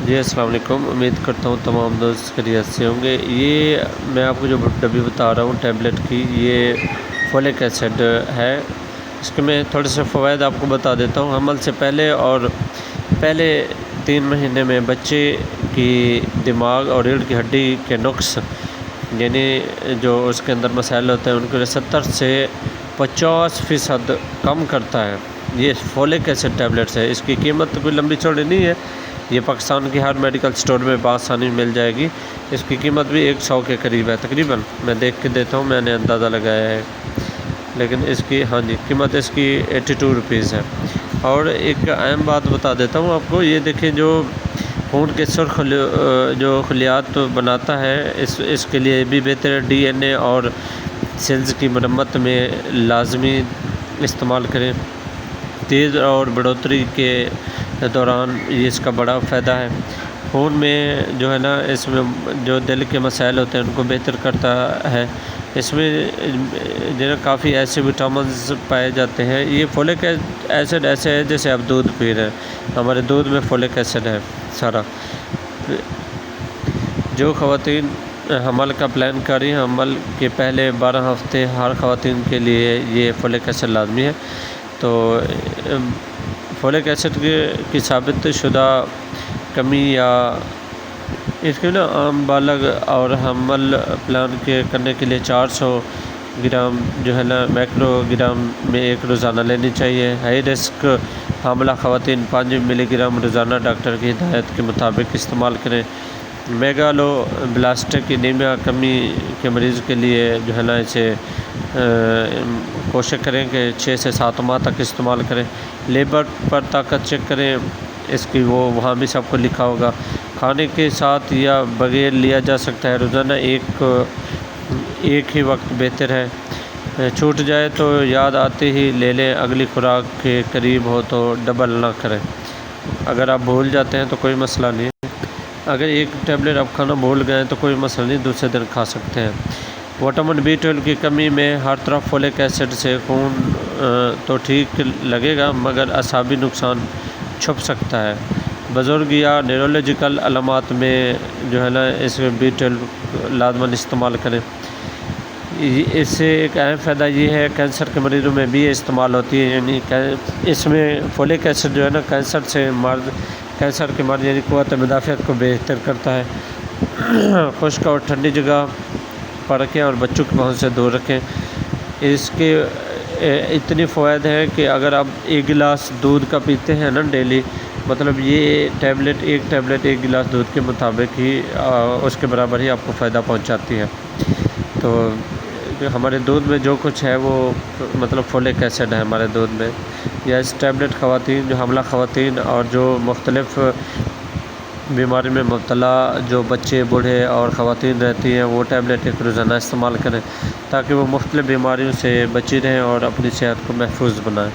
جی السلام علیکم، امید کرتا ہوں تمام دوست خیریت سے ہوں گے۔ یہ میں آپ کو جو ڈبی بتا رہا ہوں ٹیبلٹ کی، یہ فولک ایسڈ ہے۔ اس کے میں تھوڑے سے فوائد آپ کو بتا دیتا ہوں۔ حمل سے پہلے اور پہلے 3 مہینے میں بچے کی دماغ اور ریڑھ کی ہڈی کے نقص، یعنی جو اس کے اندر مسائل ہوتے ہیں ان کو 70 سے 50% کم کرتا ہے۔ یہ فولک ایسڈ ٹیبلٹس ہے۔ اس کی قیمت کوئی لمبی چوڑی نہیں ہے، یہ پاکستان کی ہر میڈیکل سٹور میں بآسانی مل جائے گی۔ اس کی قیمت بھی 100 کے قریب ہے تقریباً، میں دیکھ کے دیتا ہوں، میں نے اندازہ لگایا ہے، لیکن اس کی قیمت اس کی 82 روپیز ہے۔ اور ایک اہم بات بتا دیتا ہوں آپ کو، یہ دیکھیں جو خون کے سرخ جو خلیات بناتا ہے، اس کے لیے بھی بہتر ہے۔ ڈی این اے اور سیلز کی مرمت میں لازمی استعمال کریں۔ تیز اور بڑھوتری کے دوران یہ اس کا بڑا فائدہ ہے۔ خون میں جو ہے نا، اس میں جو دل کے مسائل ہوتے ہیں ان کو بہتر کرتا ہے۔ اس میں جو ہے کافی ایسے وٹامنز پائے جاتے ہیں۔ یہ فولک ایسڈ ایسے ہے جیسے آپ دودھ پی رہے ہیں، ہمارے دودھ میں فولک ایسڈ ہے سارا۔ جو خواتین حمل کا پلان کر رہی ہیں، حمل کے پہلے 12 ہفتے ہر خواتین کے لیے یہ فولک ایسڈ لازمی ہے۔ تو فولک ایسڈ کی ثابت شدہ کمی یا اس کے نا عام بالغ اور حمل پلان کرنے کے لیے 400 گرام جو ہے نا مائکرو گرام میں ایک روزانہ لینی چاہیے۔ ہائی رسک حاملہ خواتین 5 ملی گرام روزانہ ڈاکٹر کی ہدایت کے مطابق استعمال کریں۔ میگالو بلاسٹک انیمیا کمی کے مریض کے لیے جو ہے نا اسے کوشش کریں کہ 6 سے 7 ماہ تک استعمال کریں۔ لیبر پر طاقت چیک کریں، اس کی وہاں بھی سب کو لکھا ہوگا۔ کھانے کے ساتھ یا بغیر لیا جا سکتا ہے، روزانہ ایک ہی وقت بہتر ہے۔ چھوٹ جائے تو یاد آتے ہی لے لیں، اگلی خوراک کے قریب ہو تو ڈبل نہ کریں۔ اگر آپ بھول جاتے ہیں تو کوئی مسئلہ نہیں، اگر ایک ٹیبلٹ آپ کھانا بھول گئے تو کوئی مسئلہ نہیں، دوسرے دن کھا سکتے ہیں۔ وٹامن B12 کی کمی میں ہر طرف فولک ایسڈ سے خون تو ٹھیک لگے گا مگر اعصابی نقصان چھپ سکتا ہے۔ بزرگ یا نیورولوجیکل علامات میں جو ہے نا اس میں B12 لازماً استعمال کریں۔ اس سے ایک اہم فائدہ یہ ہے، کینسر کے مریضوں میں بھی یہ استعمال ہوتی ہے، یعنی اس میں فولک ایسڈ جو ہے نا کینسر کے مرض یعنی قوت مدافعت کو بہتر کرتا ہے۔ خشک اور ٹھنڈی جگہ پر رکھیں اور بچوں کی پہنچ سے دور رکھیں۔ اس کے اتنی فوائد ہیں کہ اگر آپ 1 گلاس دودھ کا پیتے ہیں نا ڈیلی، مطلب یہ ایک ٹیبلٹ 1 گلاس دودھ کے مطابق ہی اس کے برابر ہی آپ کو فائدہ پہنچاتی ہے۔ تو ہمارے دودھ میں جو کچھ ہے وہ مطلب فولک ایسڈ ہے ہمارے دودھ میں، یا اس ٹیبلٹ خواتین جو حاملہ خواتین اور جو مختلف بیماری میں مبتلا جو بچے بوڑھے اور خواتین رہتی ہیں، وہ ٹیبلٹ ایک روزانہ استعمال کریں تاکہ وہ مختلف بیماریوں سے بچی رہیں اور اپنی صحت کو محفوظ بنائیں۔